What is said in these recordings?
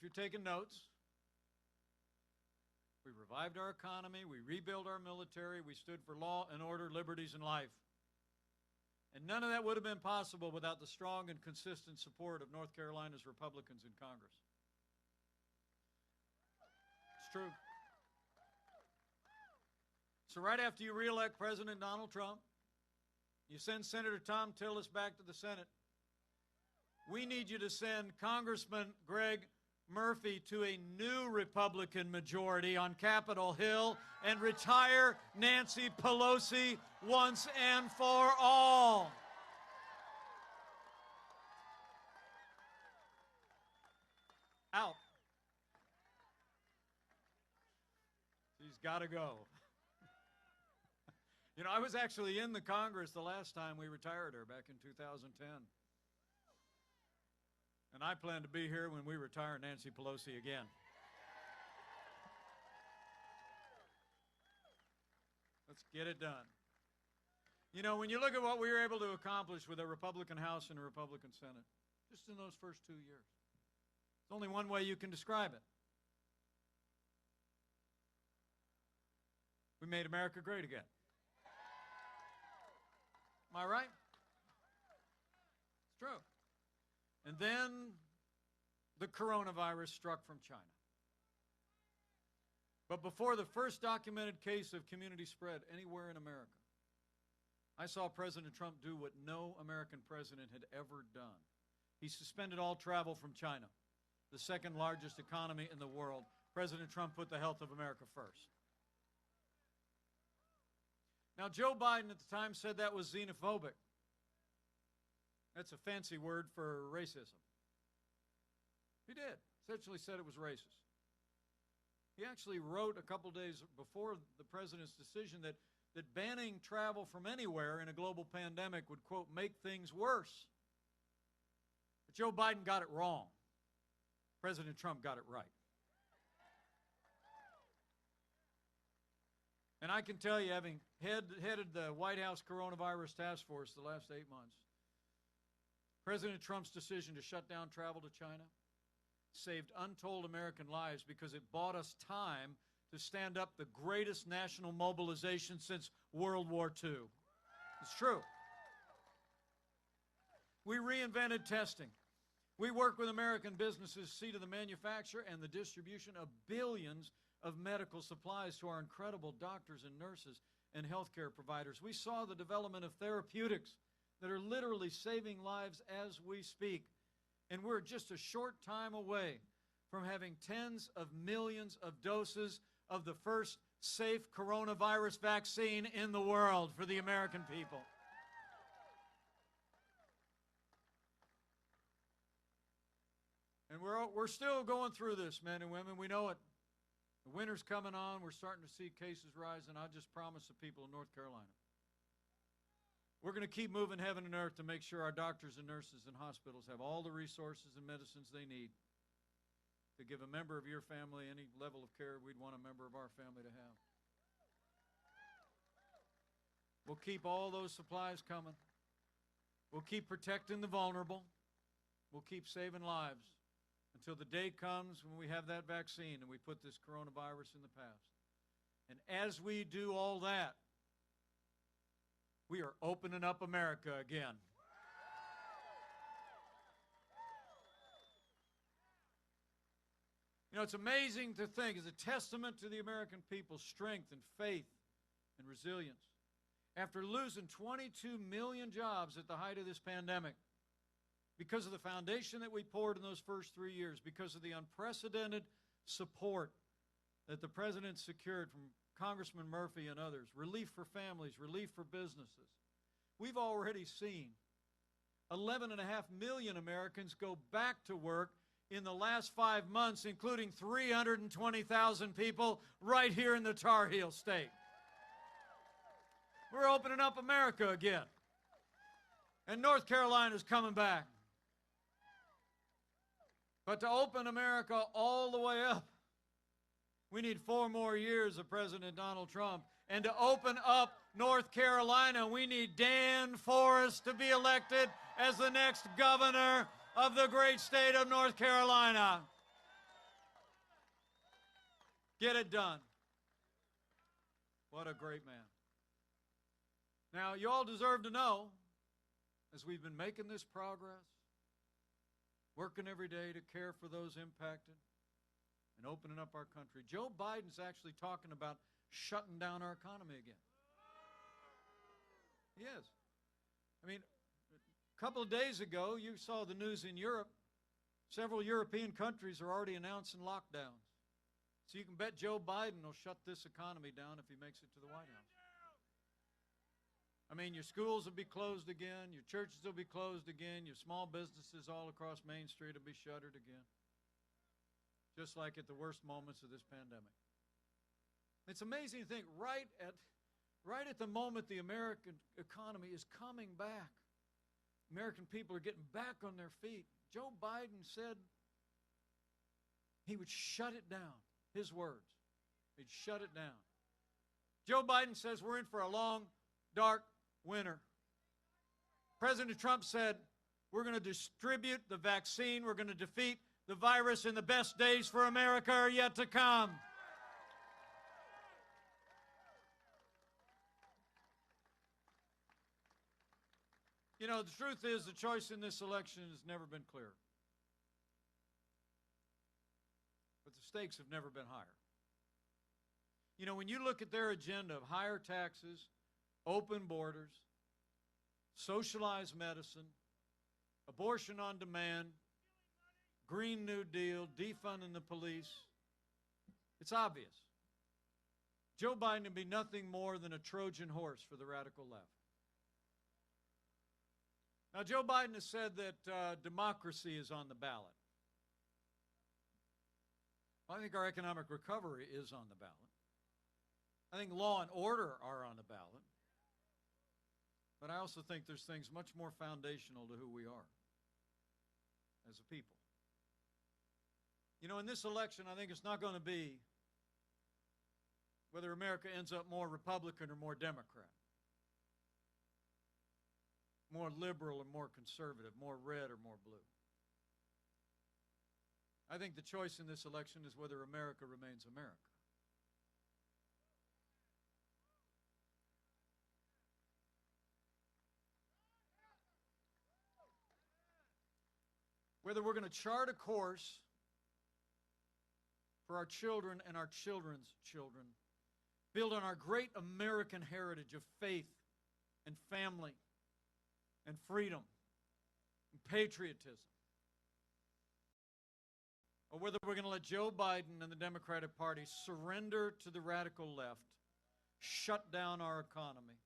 you're taking notes, we revived our economy, we rebuilt our military, we stood for law and order, liberties, and life. And none of that would have been possible without the strong and consistent support of North Carolina's Republicans in Congress. It's true. So right after you reelect President Donald Trump, you send Senator Tom Tillis back to the Senate. We need you to send Congressman Greg Murphy to a new Republican majority on Capitol Hill and retire Nancy Pelosi once and for all. Out. She's got to go. You know, I was actually in the Congress the last time we retired her, back in 2010. And I plan to be here when we retire Nancy Pelosi again. Let's get it done. You know, when you look at what we were able to accomplish with a Republican House and a Republican Senate, just in those first 2 years, there's only one way you can describe it. We made America great again. Am I right? It's true. And then the coronavirus struck from China. But before the first documented case of community spread anywhere in America, I saw President Trump do what no American president had ever done. He suspended all travel from China, the second largest economy in the world. President Trump put the health of America first. Now, Joe Biden at the time said that was xenophobic. That's a fancy word for racism. He did. Essentially said it was racist. He actually wrote a couple days before the president's decision that banning travel from anywhere in a global pandemic would, quote, make things worse. But Joe Biden got it wrong. President Trump got it right. And I can tell you, having headed the White House Coronavirus Task Force the last 8 months, President Trump's decision to shut down travel to China saved untold American lives because it bought us time to stand up the greatest national mobilization since World War II. It's true. We reinvented testing. We worked with American businesses to see to the manufacture and the distribution of billions of medical supplies to our incredible doctors and nurses and healthcare providers. We saw the development of therapeutics that are literally saving lives as we speak. And we're just a short time away from having tens of millions of doses of the first safe coronavirus vaccine in the world for the American people. And we're still going through this, men and women. We know it. The winter's coming on. We're starting to see cases rise, and I just promise the people of North Carolina, we're going to keep moving heaven and earth to make sure our doctors and nurses and hospitals have all the resources and medicines they need to give a member of your family any level of care we'd want a member of our family to have. We'll keep all those supplies coming. We'll keep protecting the vulnerable. We'll keep saving lives until the day comes when we have that vaccine and we put this coronavirus in the past. And as we do all that, we are opening up America again. You know, it's amazing to think, it's a testament to the American people's strength and faith and resilience. After losing 22 million jobs at the height of this pandemic, because of the foundation that we poured in those first 3 years, because of the unprecedented support that the President secured from Congressman Murphy and others, relief for families, relief for businesses, we've already seen 11.5 million Americans go back to work in the last 5 months, including 320,000 people right here in the Tar Heel State. We're opening up America again. And North Carolina's coming back. But to open America all the way up, we need 4 more years of President Donald Trump. And to open up North Carolina, we need Dan Forest to be elected as the next governor of the great state of North Carolina. Get it done. What a great man. Now, you all deserve to know, as we've been making this progress, working every day to care for those impacted, and opening up our country, Joe Biden's actually talking about shutting down our economy again. He is. I mean, a couple of days ago, you saw the news in Europe. Several European countries are already announcing lockdowns. So you can bet Joe Biden will shut this economy down if he makes it to the White House. I mean, your schools will be closed again, your churches will be closed again, your small businesses all across Main Street will be shuttered again, just like at the worst moments of this pandemic. It's amazing to think right at the moment the American economy is coming back, American people are getting back on their feet, Joe Biden said he would shut it down. His words. He'd shut it down. Joe Biden says we're in for a long, dark winter. President Trump said we're going to distribute the vaccine. We're going to defeat the virus, and the best days for America are yet to come. You know, the truth is the choice in this election has never been clearer. But the stakes have never been higher. You know, when you look at their agenda of higher taxes, open borders, socialized medicine, abortion on demand, Green New Deal, defunding the police, it's obvious. Joe Biden would be nothing more than a Trojan horse for the radical left. Now, Joe Biden has said that democracy is on the ballot. I think our economic recovery is on the ballot. I think law and order are on the ballot. But I also think there's things much more foundational to who we are as a people. You know, in this election, I think it's not going to be whether America ends up more Republican or more Democrat, more liberal or more conservative, more red or more blue. I think the choice in this election is whether America remains America. Whether we're going to chart a course for our children and our children's children, build on our great American heritage of faith and family and freedom and patriotism, or whether we're going to let Joe Biden and the Democratic Party surrender to the radical left, shut down our economy,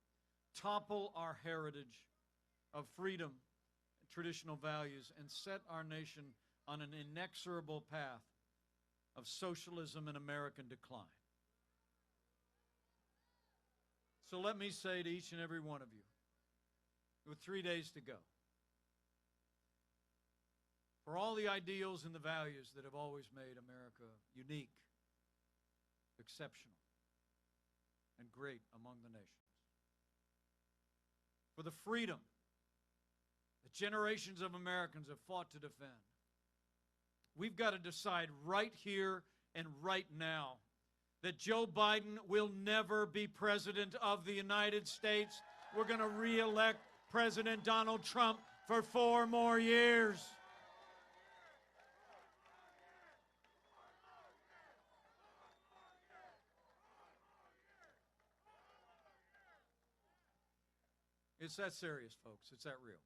topple our heritage of freedom and traditional values, and set our nation on an inexorable path of socialism and American decline. So let me say to each and every one of you, with 3 days to go, for all the ideals and the values that have always made America unique, exceptional, and great among the nations, for the freedom that generations of Americans have fought to defend, we've got to decide right here and right now that Joe Biden will never be president of the United States. We're going to re-elect President Donald Trump for 4 more years. It's that serious, folks. It's that real.